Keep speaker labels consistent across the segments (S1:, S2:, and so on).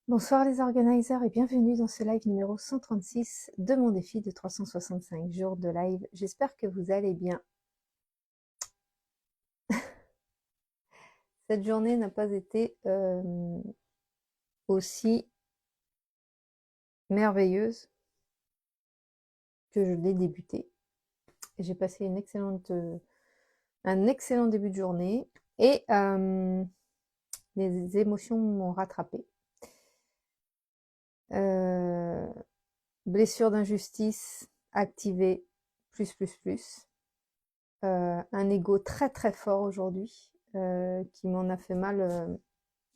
S1: Bonsoir les organisers et bienvenue dans ce live numéro 136 de mon défi de 365 jours de live. J'espère que vous allez bien. Cette journée n'a pas été aussi merveilleuse que je l'ai débutée. J'ai passé un excellent début de journée et les émotions m'ont rattrapé. Blessure d'injustice activée, plus. Un ego très très fort aujourd'hui qui m'en a fait mal,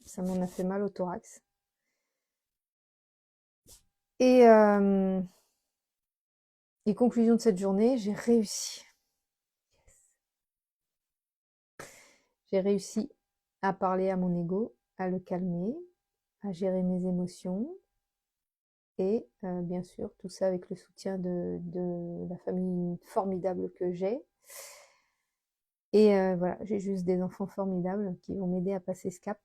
S1: ça m'en a fait mal au thorax. Et les conclusions de cette journée, j'ai réussi. J'ai réussi à parler à mon ego, à le calmer, à gérer mes émotions et bien sûr tout ça avec le soutien de la famille formidable que j'ai. Et voilà, j'ai juste des enfants formidables qui vont m'aider à passer ce cap.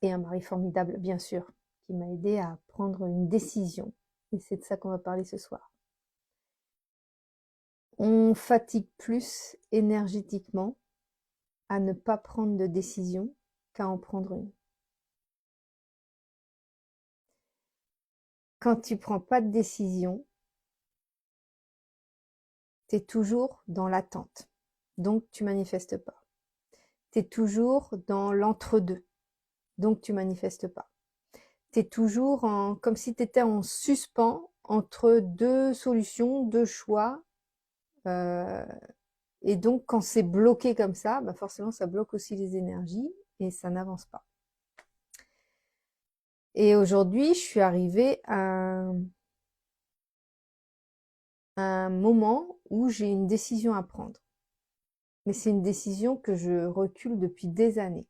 S1: Et un mari formidable, bien sûr, qui m'a aidé à prendre une décision. Et c'est de ça qu'on va parler ce soir. On fatigue plus énergétiquement à ne pas prendre de décision qu'à en prendre une. Quand tu prends pas de décision, tu es toujours dans l'attente. Donc tu manifestes pas. Tu es toujours dans l'entre-deux. Donc tu manifestes pas. Tu es toujours comme si tu étais en suspens entre deux solutions, deux choix. Et donc, quand c'est bloqué comme ça, bah forcément, ça bloque aussi les énergies et ça n'avance pas. Et aujourd'hui, je suis arrivée à un moment où j'ai une décision à prendre. Mais c'est une décision que je recule depuis des années.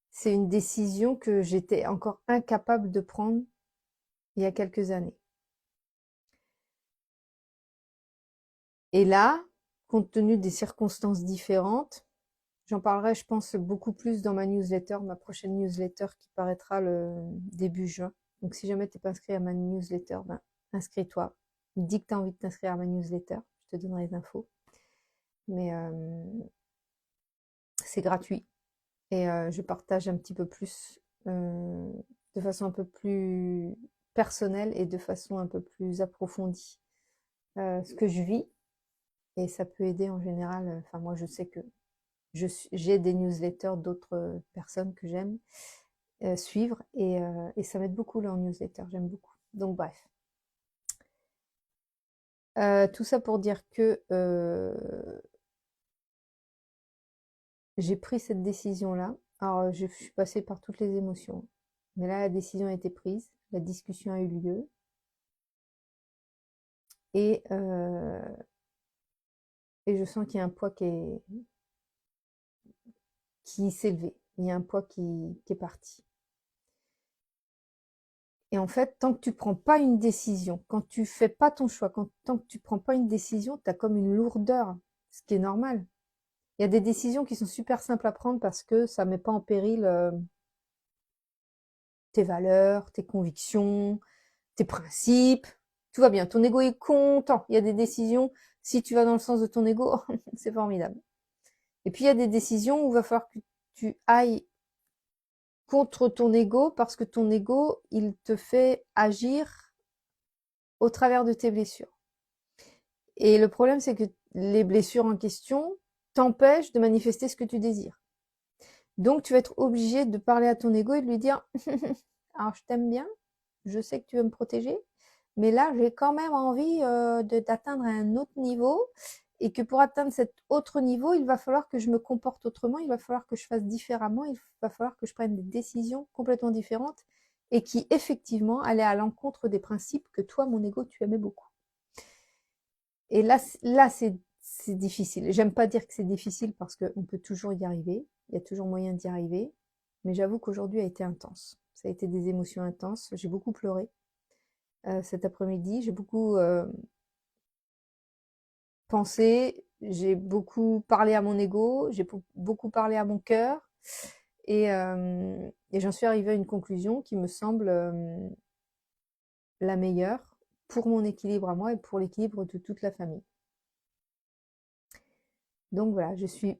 S1: C'est une décision que j'étais encore incapable de prendre il y a quelques années. Et là, compte tenu des circonstances différentes, j'en parlerai, je pense, beaucoup plus dans ma newsletter, ma prochaine newsletter qui paraîtra le début juin. Donc si jamais tu n'es pas inscrit à ma newsletter, ben, inscris-toi. Dis que tu as envie de t'inscrire à ma newsletter, je te donnerai les infos. Mais c'est gratuit. Et je partage un petit peu plus, de façon un peu plus personnelle et de façon un peu plus approfondie, ce que je vis. Et ça peut aider en général. Enfin, moi, je sais que j'ai des newsletters d'autres personnes que j'aime suivre et ça m'aide beaucoup leur newsletter, j'aime beaucoup. Donc bref. Tout ça pour dire que j'ai pris cette décision-là. Alors, je suis passée par toutes les émotions. Mais là, la décision a été prise, la discussion a eu lieu. Et, euh, et je sens qu'il y a un poids qui s'est levé. Il y a un poids qui est parti. Et en fait, tant que tu prends pas une décision, quand tu fais pas ton choix, tant que tu prends pas une décision, tu as comme une lourdeur, ce qui est normal. Il y a des décisions qui sont super simples à prendre parce que ça met pas en péril tes valeurs, tes convictions, tes principes. Tout va bien, ton ego est content. Il y a des décisions, si tu vas dans le sens de ton ego, c'est formidable. Et puis il y a des décisions où il va falloir que tu ailles contre ton ego parce que ton ego, il te fait agir au travers de tes blessures. Et le problème, c'est que les blessures en question t'empêchent de manifester ce que tu désires. Donc, tu vas être obligé de parler à ton ego et de lui dire alors, je t'aime bien, je sais que tu veux me protéger, mais là, j'ai quand même envie d'atteindre un autre niveau et que pour atteindre cet autre niveau, il va falloir que je me comporte autrement, il va falloir que je fasse différemment, il va falloir que je prenne des décisions complètement différentes et qui, effectivement, allaient à l'encontre des principes que toi, mon ego, tu aimais beaucoup. Et là c'est difficile. J'aime pas dire que c'est difficile parce qu'on peut toujours y arriver. Il y a toujours moyen d'y arriver. Mais j'avoue qu'aujourd'hui a été intense. Ça a été des émotions intenses. J'ai beaucoup pleuré cet après-midi. J'ai beaucoup pensé. J'ai beaucoup parlé à mon ego. J'ai beaucoup parlé à mon cœur. Et j'en suis arrivée à une conclusion qui me semble la meilleure pour mon équilibre à moi et pour l'équilibre de toute la famille. Donc voilà, je suis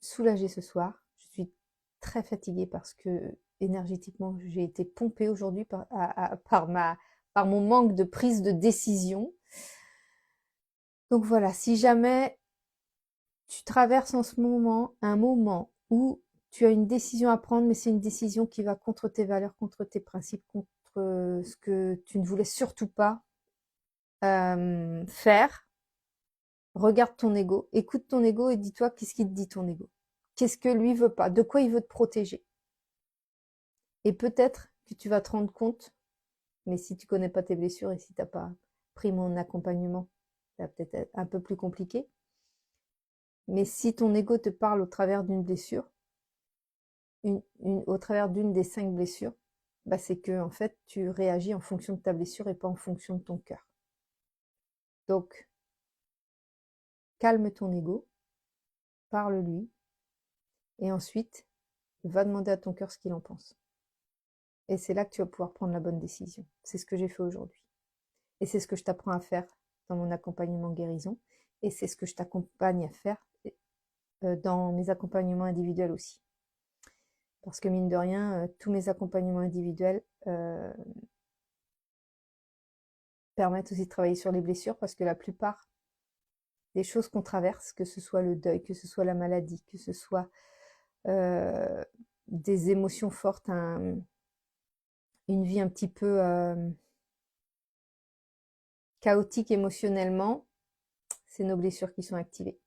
S1: soulagée ce soir. Je suis très fatiguée parce que énergétiquement, j'ai été pompée aujourd'hui par mon manque de prise de décision. Donc voilà, si jamais tu traverses en ce moment un moment où tu as une décision à prendre, mais c'est une décision qui va contre tes valeurs, contre tes principes, contre ce que tu ne voulais surtout pas faire, regarde ton ego, écoute ton ego et dis-toi qu'est-ce qu'il te dit ton ego. Qu'est-ce que lui veut pas, de quoi il veut te protéger. Et peut-être que tu vas te rendre compte, mais si tu connais pas tes blessures et si tu n'as pas pris mon accompagnement, ça va peut-être être un peu plus compliqué. Mais si ton ego te parle au travers d'une blessure, au travers d'une des 5 blessures, bah c'est que en fait tu réagis en fonction de ta blessure et pas en fonction de ton cœur. Donc calme ton ego, parle-lui, et ensuite va demander à ton cœur ce qu'il en pense. Et c'est là que tu vas pouvoir prendre la bonne décision. C'est ce que j'ai fait aujourd'hui. Et c'est ce que je t'apprends à faire dans mon accompagnement guérison. Et c'est ce que je t'accompagne à faire dans mes accompagnements individuels aussi. Parce que mine de rien, tous mes accompagnements individuels permettent aussi de travailler sur les blessures parce que la plupart des choses qu'on traverse, que ce soit le deuil, que ce soit la maladie, que ce soit des émotions fortes, une vie un petit peu chaotique émotionnellement, c'est nos blessures qui sont activées.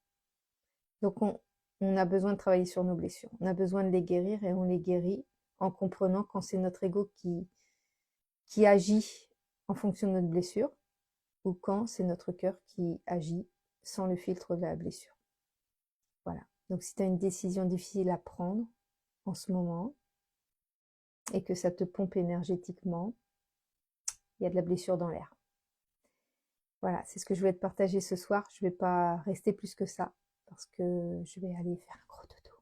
S1: Donc on a besoin de travailler sur nos blessures. On a besoin de les guérir et on les guérit en comprenant quand c'est notre ego qui agit en fonction de notre blessure ou quand c'est notre cœur qui agit sans le filtre de la blessure. Voilà. Donc si tu as une décision difficile à prendre en ce moment et que ça te pompe énergétiquement, il y a de la blessure dans l'air. Voilà, c'est ce que je voulais te partager ce soir. Je ne vais pas rester plus que ça parce que je vais aller faire un gros dodo.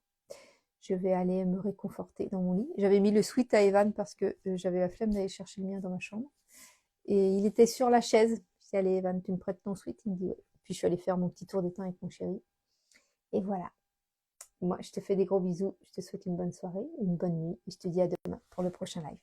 S1: Je vais aller me réconforter dans mon lit. J'avais mis le sweat à Evan parce que j'avais la flemme d'aller chercher le mien dans ma chambre. Et il était sur la chaise. Je dis, allez Evan, tu me prêtes ton sweat? Il me dit, ouais. Puis je suis allée faire mon petit tour d'étang avec mon chéri. Et voilà. Moi, je te fais des gros bisous. Je te souhaite une bonne soirée, une bonne nuit. Et je te dis à demain pour le prochain live.